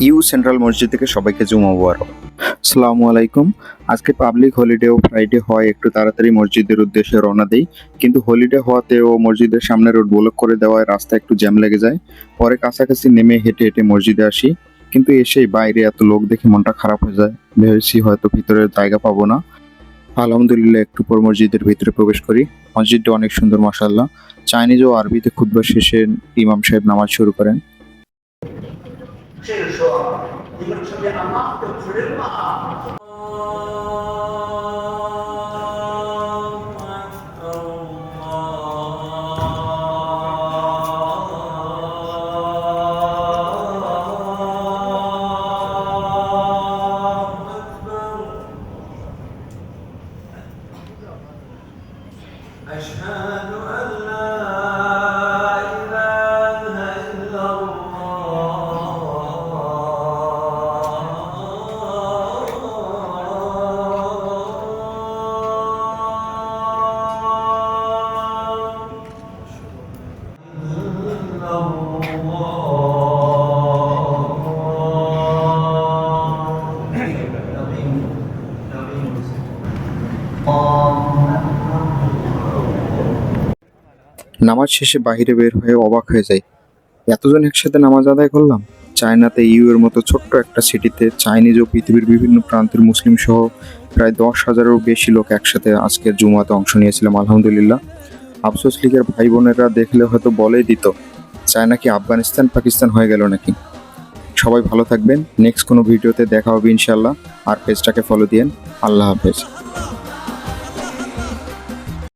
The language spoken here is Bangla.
ইউ সেন্ট্রাল মসজিদ থেকে সবাইকে জুমা মুবারক। আসসালামু আলাইকুম। আজকে পাবলিক হলিডে ও ফ্রাইডে হয়, একটু তাড়াতাড়ি মসজিদের উদ্দেশ্যে রওনা দেই। কিন্তু হলিডে হওয়াতে ও মসজিদের সামনে রোড ব্লক করে দেওয়ায় রাস্তা একটু জ্যাম লেগে যায়। পরে কাছাকাছি নেমে হেঁটে হেঁটে মসজিদে আসি, কিন্তু এসেই বাইরে এত লোক দেখে মনটা খারাপ হয়ে যায়। ভেবেছি হয়তো ভিতরে জায়গা পাবো না। আলহামদুলিল্লাহ একটু পর মসজিদের ভিতরে প্রবেশ করি। মসজিদটা অনেক সুন্দর মাশাআল্লাহ। চাইনিজ ও আরবিতে খুতবা শেষে ইমাম সাহেব নামাজ শুরু করেন। 这个时候，你们身边阿妈的主人嘛。أشهد أن لا إله إلا নামাজ শেষে বাইরে বের হয়ে অবাক হয়ে যাই, এতজন একসাথে নামাজ আদায় করলাম। চায়নাতে ইউ এর মতো ছোট্ট একটা সিটিতে চাইনিজ ও পৃথিবীর বিভিন্ন প্রান্তের মুসলিম সহ প্রায় 10,000-এরও বেশি লোক একসাথে আজকের জুমাতে অংশ নিয়েছিলাম। আলহামদুলিল্লাহ। আফসোস লীগের ভাই বোনেরা দেখলে হয়তো বলেই দিত, চায়না কি আফগানিস্তান পাকিস্তান হয়ে গেল নাকি। সবাই ভালো থাকবেন, নেক্সট কোনো ভিডিওতে দেখা হবে ইনশাল্লাহ। আর পেজটাকে ফলো দিয়েন। আল্লাহ হাফেজ।